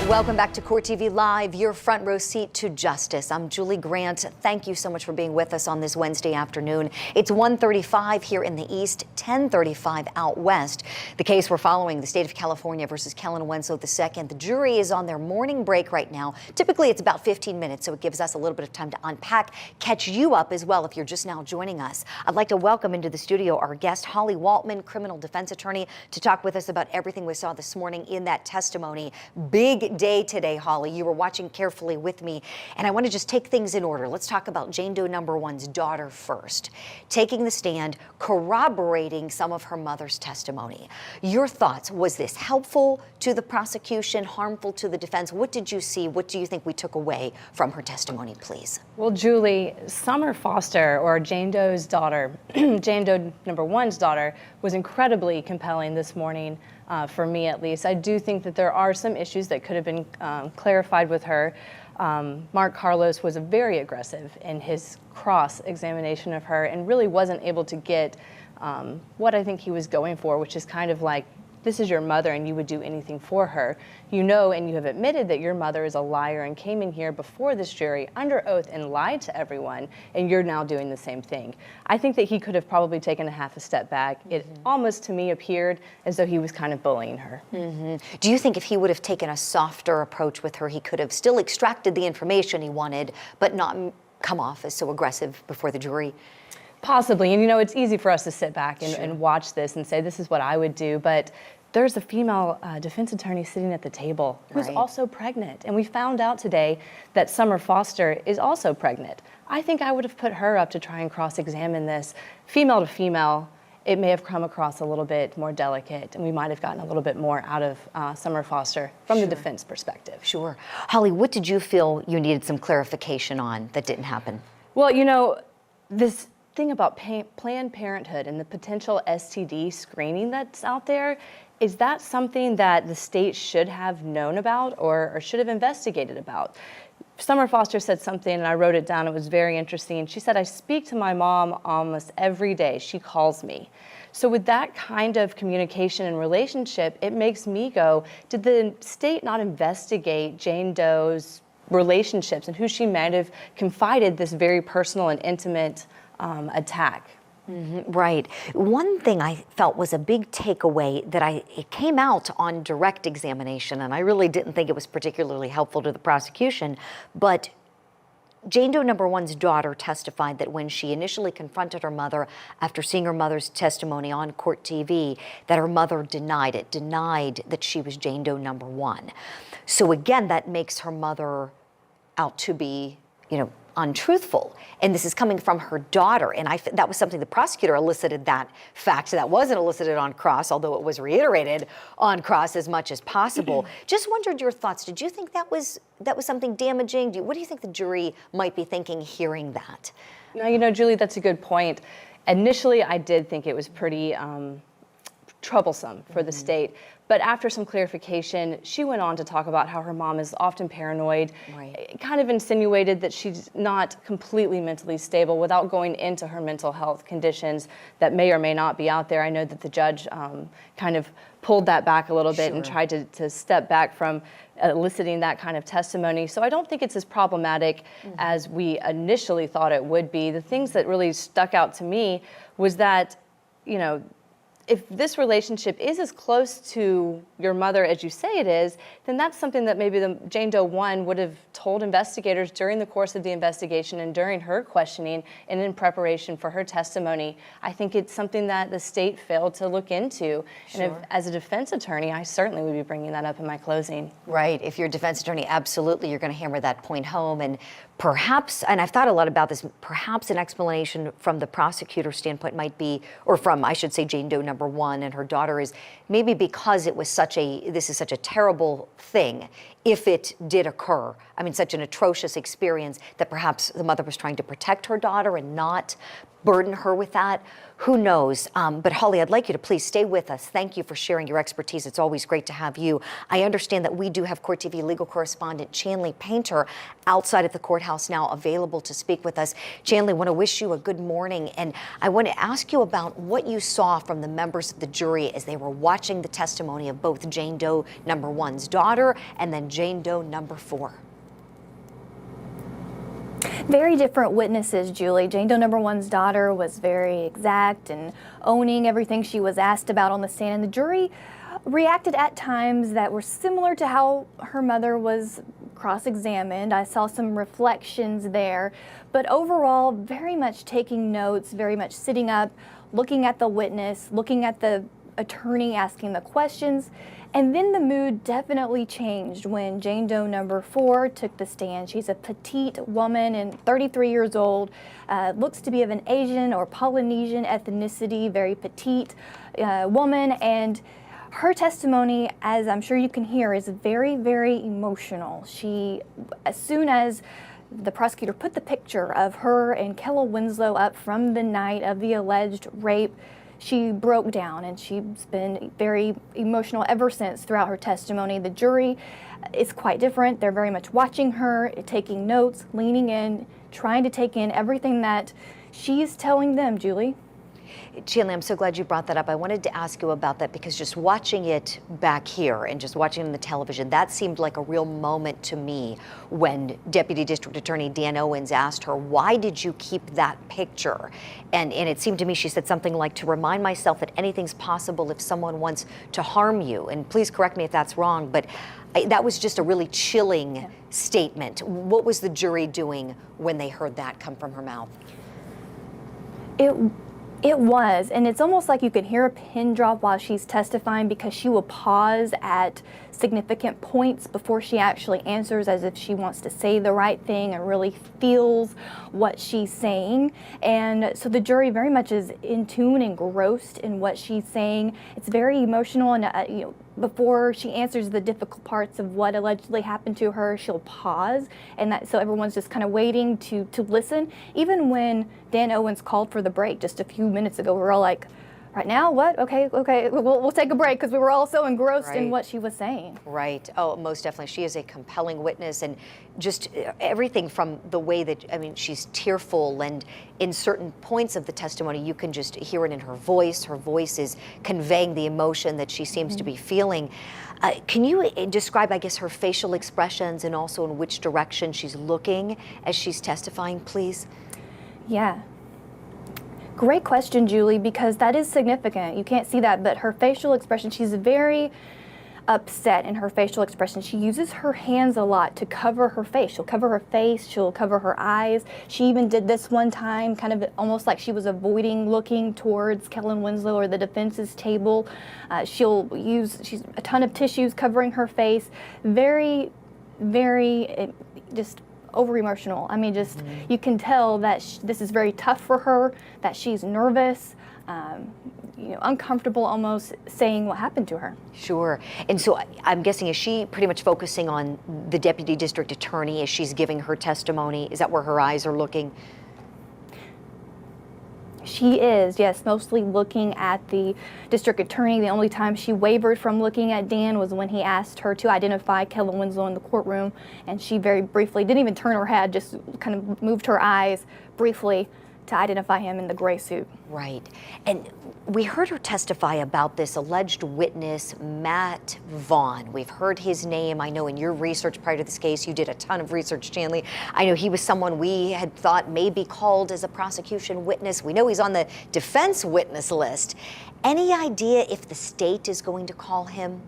Welcome back to Court TV Live, your front row seat to justice. I'm Julie Grant. Thank you so much for being with us on this Wednesday afternoon. It's 1:35 here in the East, 10:35 out west. The case we're following, the state of California versus Kellen Winslow II. The jury is on their morning break right now. Typically, it's about 15 minutes, so it gives us a little bit of time to unpack, catch you up as well if you're just now joining us. I'd like to welcome into the studio our guest, Holly Waltman, criminal defense attorney, to talk with us about everything we saw this morning in that testimony. Big day today, Holly. You were watching carefully with me, and I want to just take things in order. Let's talk about Jane Doe number one's daughter first, taking the stand, corroborating some of her mother's testimony. Your thoughts? Was this helpful to the prosecution, harmful to the defense? What did you see? What do you think we took away from her testimony, please? Well, Julie, Summer Foster, or Jane Doe's daughter, Jane Doe number one's daughter, was incredibly compelling this morning. For me at least. I do think that there are some issues that could have been clarified with her. Mark Carlos was very aggressive in his cross-examination of her and really wasn't able to get what I think he was going for, which is kind of like, this is your mother and you would do anything for her. You know, and you have admitted that your mother is a liar and came in here before this jury under oath and lied to everyone, and you're now doing the same thing. I think that he could have probably taken a step back. It almost to me appeared as though he was kind of bullying her. Do you think if he would have taken a softer approach with her, he could have still extracted the information he wanted, but not come off as so aggressive before the jury? Possibly, and you know, it's easy for us to sit back and watch this and say, this is what I would do, but there's a female defense attorney sitting at the table who's also pregnant. And we found out today that Summer Foster is also pregnant. I think I would have put her up to try and cross-examine this. Female to female, it may have come across a little bit more delicate, and we might have gotten a little bit more out of Summer Foster from the defense perspective. Sure. Holly, what did you feel you needed some clarification on that didn't happen? Well, you know, this thing about Planned Parenthood and the potential STD screening that's out there, is that something that the state should have known about or should have investigated about? Summer Foster said something, and I wrote it down. It was very interesting. She said, I speak to my mom almost every day. She calls me. So with that kind of communication and relationship, it makes me go, did the state not investigate Jane Doe's relationships and who she might have confided this very personal and intimate attack? Right. One thing I felt was a big takeaway that it came out on direct examination, and I really didn't think it was particularly helpful to the prosecution, but Jane Doe number one's daughter testified that when she initially confronted her mother after seeing her mother's testimony on Court TV, that her mother denied that she was Jane Doe number one. So again, that makes her mother out to be, you know, untruthful. And this is coming from her daughter. And that was something the prosecutor elicited, that fact. That wasn't elicited on cross, although it was reiterated on cross as much as possible. Just wondered your thoughts. Did you think that was something damaging? What do you think the jury might be thinking hearing that? Now, you know, Julie, that's a good point. Initially, I did think it was pretty troublesome for the state. But after some clarification, she went on to talk about how her mom is often paranoid, kind of insinuated that she's not completely mentally stable without going into her mental health conditions that may or may not be out there. I know that the judge kind of pulled that back a little bit and tried to step back from eliciting that kind of testimony. So I don't think it's as problematic as we initially thought it would be. The things that really stuck out to me was that, you know, if this relationship is as close to your mother as you say it is, then that's something that maybe the Jane Doe 1 would have told investigators during the course of the investigation and during her questioning and in preparation for her testimony. I think it's something that the state failed to look into. And if, as a defense attorney, I certainly would be bringing that up in my closing. Right. If you're a defense attorney, absolutely, you're going to hammer that point home. And perhaps, and I've thought a lot about this, perhaps an explanation from the prosecutor's standpoint might be, or from, I should say, Jane Doe number 1 and her daughter, is maybe because it was this is such a terrible thing, if it did occur, I mean, such an atrocious experience, that perhaps the mother was trying to protect her daughter and not burden her with that. Who knows? But Holly, I'd like you to please stay with us. Thank you for sharing your expertise. It's always great to have you. I understand that we do have Court TV legal correspondent Chanley Painter outside of the courthouse now available to speak with us. Chanley, I want to wish you a good morning, and I want to ask you about what you saw from the members of the jury as they were watching the testimony of both Jane Doe number 1's daughter and then Jane Doe number 4. Very different witnesses, Julie. Jane Doe number 1's daughter was very exact and owning everything she was asked about on the stand, and the jury reacted at times that were similar to how her mother was cross-examined. I saw some reflections there, but overall very much taking notes, very much sitting up, looking at the witness, looking at the attorney asking the questions. And then the mood definitely changed when Jane Doe number 4 took the stand. She's a petite woman and 33 years old, looks to be of an Asian or Polynesian ethnicity, very petite woman. And her testimony, as I'm sure you can hear, is very, very emotional. She, as soon as the prosecutor put the picture of her and Kellen Winslow up from the night of the alleged rape, she broke down, and she's been very emotional ever since throughout her testimony. The jury is quite different. They're very much watching her, taking notes, leaning in, trying to take in everything that she's telling them, Julie. Chanley, I'm so glad you brought that up. I wanted to ask you about that because just watching it back here and just watching it on the television, that seemed like a real moment to me when Deputy District Attorney Dan Owens asked her, why did you keep that picture? And it seemed to me she said something like, to remind myself that anything's possible if someone wants to harm you. And please correct me if that's wrong, but that was just a really chilling statement. What was the jury doing when they heard that come from her mouth? It was, and it's almost like you can hear a pin drop while she's testifying because she will pause at significant points before she actually answers, as if she wants to say the right thing and really feels what she's saying. And so the jury very much is in tune, engrossed in what she's saying. It's very emotional, and before she answers the difficult parts of what allegedly happened to her, she'll pause, and so everyone's just kind of waiting to listen. Even when Dan Owens called for the break just a few minutes ago, we were all like, right now, what? Okay, we'll take a break, because we were all so engrossed in what she was saying. Right. Oh, most definitely. She is a compelling witness, and just everything from the way that, I mean, she's tearful, and in certain points of the testimony, you can just hear it in her voice. Her voice is conveying the emotion that she seems to be feeling. Can you describe, I guess, her facial expressions and also in which direction she's looking as she's testifying, please? Yeah. Great question, Julie, because that is significant. You can't see that, but her facial expression, she's very upset in her facial expression. She uses her hands a lot to cover her face. She'll cover her face, she'll cover her eyes. She even did this one time, kind of almost like she was avoiding looking towards Kellen Winslow or the defense's table. She'll use a ton of tissues covering her face. Very, very just over emotional. I mean, just you can tell that this is very tough for her, that she's nervous, uncomfortable almost saying what happened to her. Sure. And so I'm guessing, is she pretty much focusing on the Deputy District Attorney as she's giving her testimony? Is that where her eyes are looking? She is, yes, mostly looking at the district attorney. The only time she wavered from looking at Dan was when he asked her to identify Kellen Winslow in the courtroom, and she very briefly didn't even turn her head, just kind of moved her eyes briefly to identify him in the gray suit. Right. And we heard her testify about this alleged witness, Matt Vaughn. We've heard his name. I know in your research prior to this case, you did a ton of research, Chanley. I know he was someone we had thought may be called as a prosecution witness. We know he's on the defense witness list. Any idea if the state is going to call him?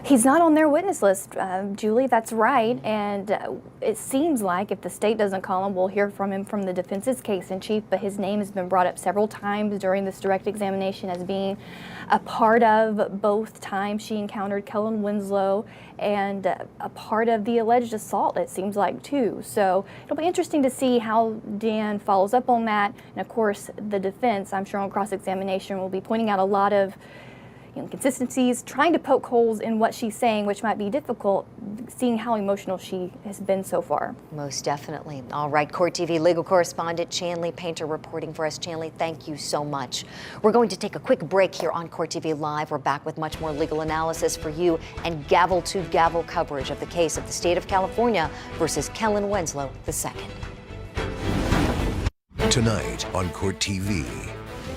He's not on their witness list, Julie, that's right, and it seems like if the state doesn't call him, we'll hear from him from the defense's case in chief, but his name has been brought up several times during this direct examination as being a part of both times she encountered Kellen Winslow and a part of the alleged assault, it seems like, too. So it'll be interesting to see how Dan follows up on that, and of course the defense, I'm sure on cross-examination, will be pointing out a lot of inconsistencies, trying to poke holes in what she's saying, which might be difficult, seeing how emotional she has been so far. Most definitely. All right, Court TV legal correspondent Chanley Painter reporting for us. Chanley, thank you so much. We're going to take a quick break here on Court TV Live. We're back with much more legal analysis for you and gavel-to-gavel coverage of the case of the state of California versus Kellen Winslow II. Tonight on Court TV.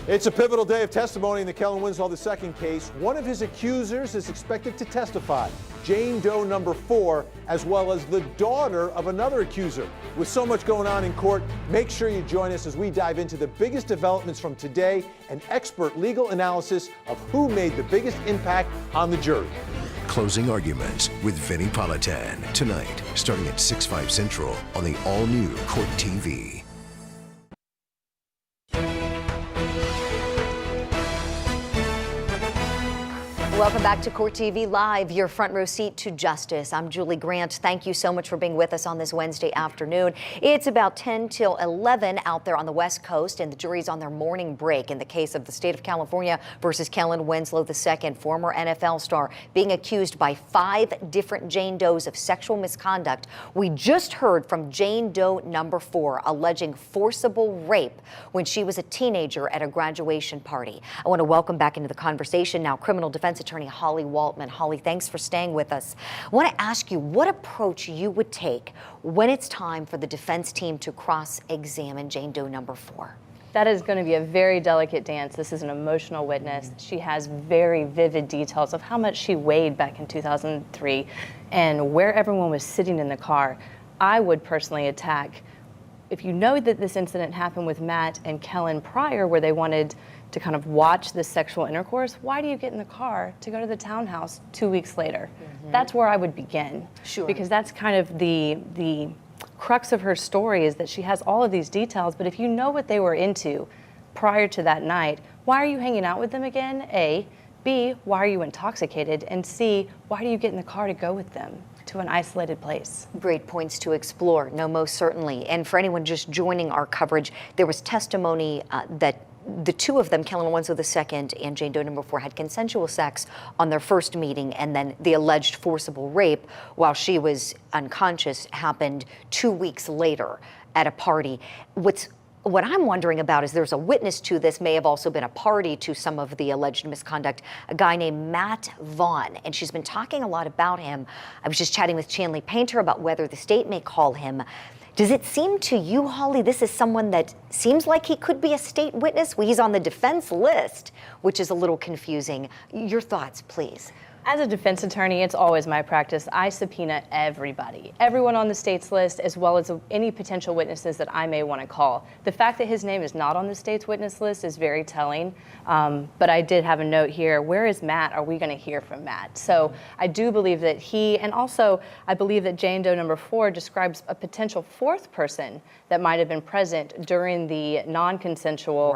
It's a pivotal day of testimony in the Kellen Winslow II case. One of his accusers is expected to testify, Jane Doe number 4, as well as the daughter of another accuser. With so much going on in court, make sure you join us as we dive into the biggest developments from today and expert legal analysis of who made the biggest impact on the jury. Closing arguments with Vinnie Politan tonight, starting at 6/5 Central on the all-new Court TV. Welcome back to Court TV Live, your front row seat to justice. I'm Julie Grant. Thank you so much for being with us on this Wednesday afternoon. It's about 10 till 11 out there on the West Coast, and the jury's on their morning break in the case of the state of California versus Kellen Winslow II, former NFL star, being accused by 5 different Jane Does of sexual misconduct. We just heard from Jane Doe number 4, alleging forcible rape when she was a teenager at a graduation party. I want to welcome back into the conversation now criminal defense attorney Holly Waltman. Holly, thanks for staying with us. I want to ask you what approach you would take when it's time for the defense team to cross-examine Jane Doe number 4. That is going to be a very delicate dance. This is an emotional witness. She has very vivid details of how much she weighed back in 2003 and where everyone was sitting in the car. I would personally attack, if you know that this incident happened with Matt and Kellen prior, where they wanted to kind of watch this sexual intercourse, why do you get in the car to go to the townhouse 2 weeks later? That's where I would begin. Sure. Because that's kind of the crux of her story, is that she has all of these details, but if you know what they were into prior to that night, why are you hanging out with them again? A. B, why are you intoxicated? And C, why do you get in the car to go with them to an isolated place? Great points to explore. No, most certainly. And for anyone just joining our coverage, there was testimony that the two of them, Kellen Winslow II and Jane Doe number 4, had consensual sex on their first meeting, and then the alleged forcible rape while she was unconscious happened 2 weeks later at a party. What I'm wondering about is there's a witness to this, may have also been a party to some of the alleged misconduct, a guy named Matt Vaughn, and she's been talking a lot about him. I was just chatting with Chanley Painter about whether the state may call him. Does it seem to you, Holly, this is someone that seems like he could be a state witness? Well, he's on the defense list, which is a little confusing. Your thoughts, please. As a defense attorney, it's always my practice. I subpoena everybody, everyone on the state's list, as well as any potential witnesses that I may want to call. The fact that his name is not on the state's witness list is very telling, but I did have a note here. Where is Matt? Are we going to hear from Matt? So I do believe that he, and also I believe that Jane Doe number 4 describes a potential 4th person that might have been present during the non-consensual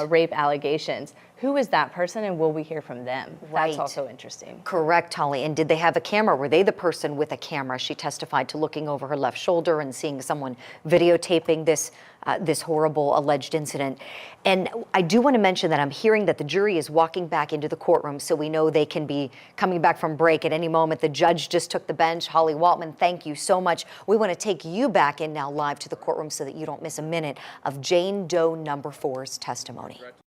rape allegations. Who is that person, and will we hear from them? That's also interesting. Correct, Holly. And did they have a camera? Were they the person with a camera? She testified to looking over her left shoulder and seeing someone videotaping this this horrible alleged incident. And I do want to mention that I'm hearing that the jury is walking back into the courtroom, so we know they can be coming back from break at any moment. The judge just took the bench. Holly Waltman, thank you so much. We want to take you back in now live to the courtroom so that you don't miss a minute of Jane Doe number 4's testimony.